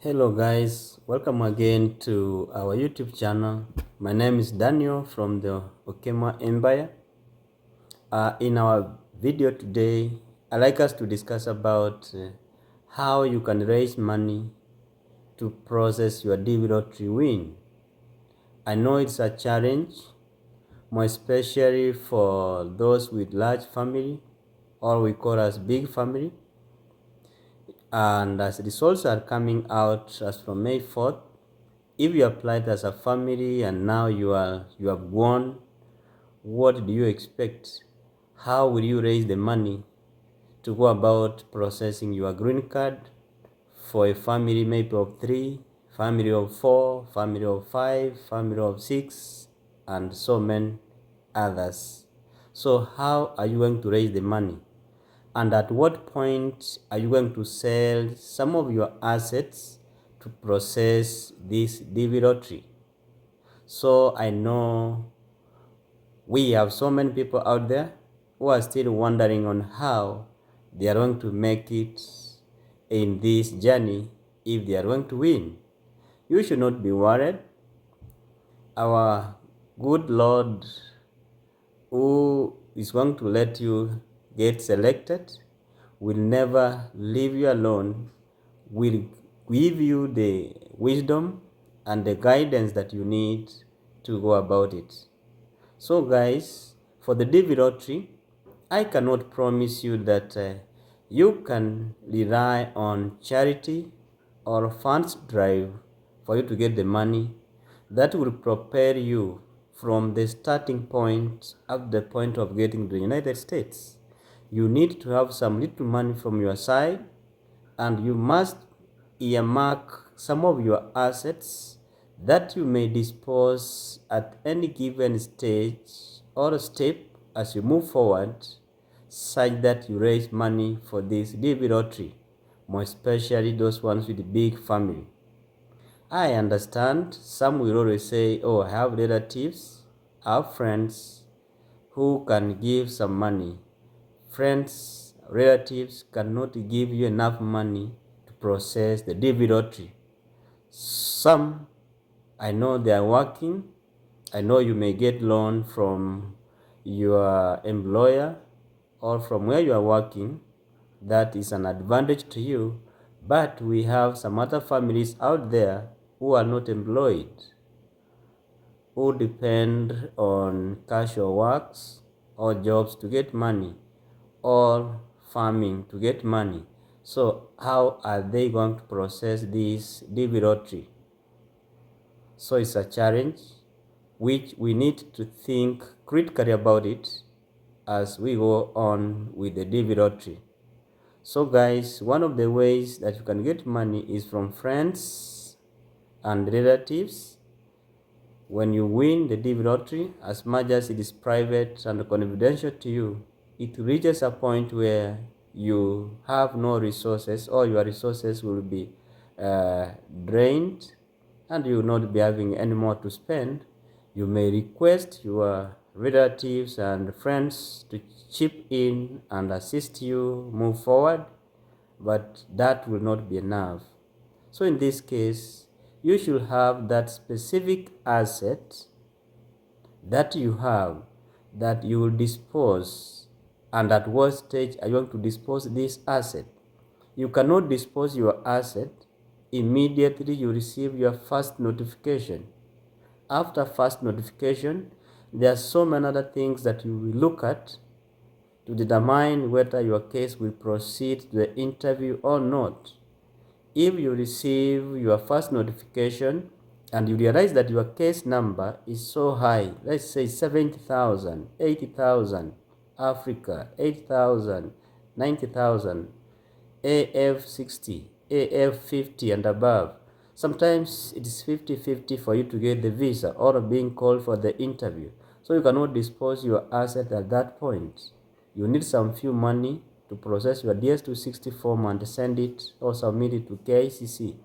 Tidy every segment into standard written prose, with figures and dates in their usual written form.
Hello guys, welcome again to our YouTube channel. My name is Daniel from the Okema Empire. In our video today, I'd like us to discuss about how you can raise money to process your DV lottery win. I know it's a challenge, more especially for those with large family, or we call as big family. And as results are coming out as from May 4th, if you applied as a family and now you have won, what do you expect? How will you raise the money to go about processing your green card for a family maybe of 3, family of 4, family of 5, family of 6, and so many others? So how are you going to raise the money? And at what point are you going to sell some of your assets to process this DV lottery? So I know we have so many people out there who are still wondering on how they are going to make it in this journey if they are going to win. You should not be worried. Our good Lord, who is going to let you get selected, will never leave you alone, will give you the wisdom and the guidance that you need to go about it. So guys, for the DV lottery, I cannot promise you that you can rely on charity or funds drive for you to get the money that will prepare you from the starting point up the point of getting to the United States. You need to have some little money from your side, and you must earmark some of your assets that you may dispose at any given stage or step as you move forward, such that you raise money for this DV lottery, more especially those ones with big family. I understand some will always say, oh, I have relatives, I have friends who can give some money. Friends, relatives cannot give you enough money to process the DV lottery. Some, I know they are working. I know you may get loan from your employer or from where you are working. That is an advantage to you. But we have some other families out there who are not employed, who depend on casual works or jobs to get money, or farming to get money. So how are they going to process this DV lottery? So it's a challenge which we need to think critically about it as we go on with the DV lottery. So guys, one of the ways that you can get money is from friends and relatives. When you win the DV lottery, as much as it is private and confidential to you, it reaches a point where you have no resources, or your resources will be drained, and you will not be having any more to spend. You may request your relatives and friends to chip in and assist you move forward, but that will not be enough. So in this case, you should have that specific asset that you have that you will dispose, and at what stage are you going to dispose this asset. You cannot dispose your asset immediately you receive your first notification. After first notification, there are so many other things that you will look at to determine whether your case will proceed to the interview or not. If you receive your first notification and you realize that your case number is so high, let's say 70,000, 80,000, Africa, 8,000, 90,000, AF60, AF50 and above, sometimes it is 50-50 for you to get the visa or being called for the interview. So you cannot dispose your asset at that point. You need some few money to process your DS260 form and send it or submit it to KICC.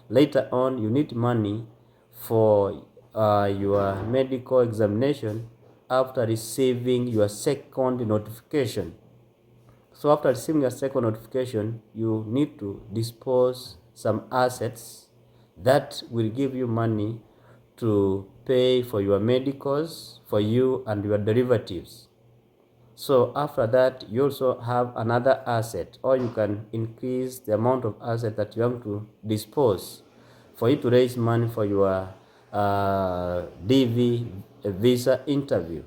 Later on, you need money for your medical examination after receiving your second notification. So after receiving your second notification, you need to dispose some assets that will give you money to pay for your medicals, for you and your derivatives. So after that, you also have another asset, or you can increase the amount of asset that you want to dispose for you to raise money for your DV visa interview.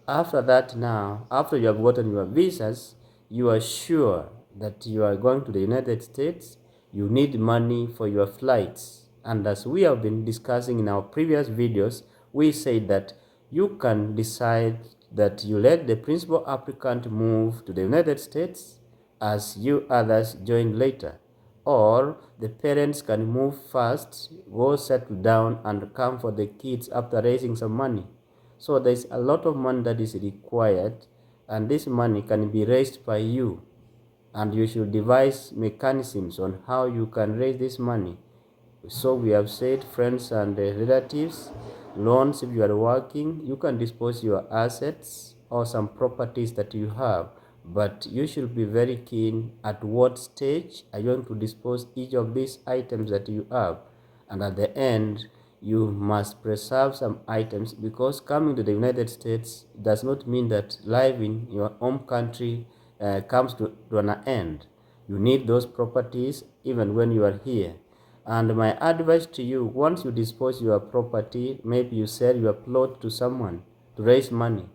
After that, now, after you have gotten your visas, you are sure that you are going to the United States, you need money for your flights. And as we have been discussing in our previous videos, we said that you can decide that you let the principal applicant move to the United States as you others join later. Or the parents can move first, go settle down and come for the kids after raising some money. So there's a lot of money that is required, and this money can be raised by you, and you should devise mechanisms on how you can raise this money. So we have said friends and relatives, loans. If you are working, you can dispose your assets or some properties that you have, but you should be very keen at what stage are you going to dispose each of these items that you have. And at the end, you must preserve some items, because coming to the United States does not mean that life in your home country comes to an end. You need those properties even when you are here. And my advice to you, once you dispose your property, maybe you sell your plot to someone to raise money.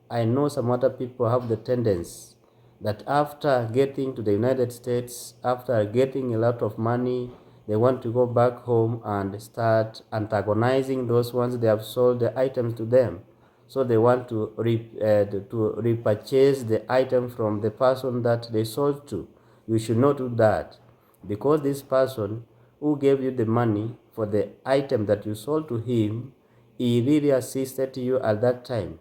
I know some other people have the tendency that after getting to the United States, after getting a lot of money, they want to go back home and start antagonizing those ones they have sold the items to them. So they want to repurchase the item from the person that they sold to. You should not do that, because this person who gave you the money for the item that you sold to him, he really assisted you at that time.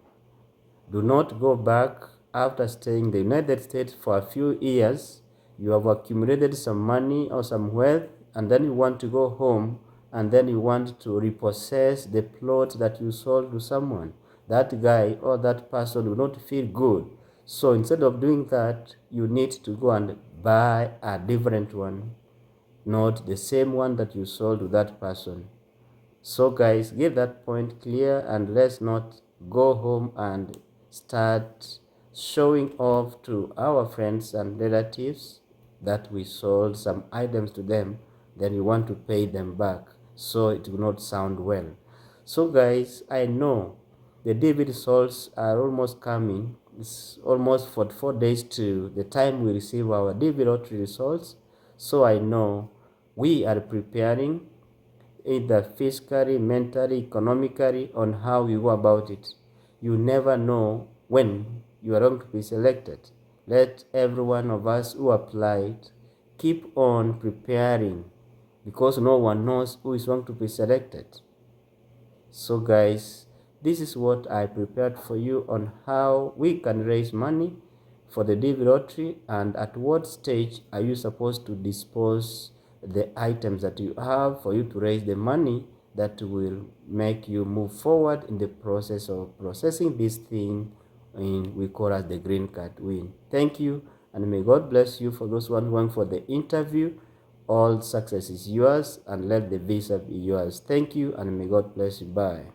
Do not go back after staying in the United States for a few years. You have accumulated some money or some wealth, and then you want to go home, and then you want to repossess the plot that you sold to someone. That guy or that person will not feel good. So instead of doing that, you need to go and buy a different one, not the same one that you sold to that person. So guys, get that point clear, and let's not go home and start showing off to our friends and relatives that we sold some items to them, then we want to pay them back. So it will not sound well. So guys, I know the DV results are almost coming. It's almost 44 days to the time we receive our DV lottery results. So I know we are preparing either physically, mentally, economically, on how you go about it. You never know when you are going to be selected. Let every one of us who applied keep on preparing, because no one knows who is going to be selected. So guys, this is what I prepared for you on how we can raise money for the DV lottery, and at what stage are you supposed to dispose the items that you have for you to raise the money that will make you move forward in the process of processing this thing we call as the green card win. Thank you, and may God bless you. For those one going for the interview, all success is yours, and let the visa be yours. Thank you, and may God bless you. Bye.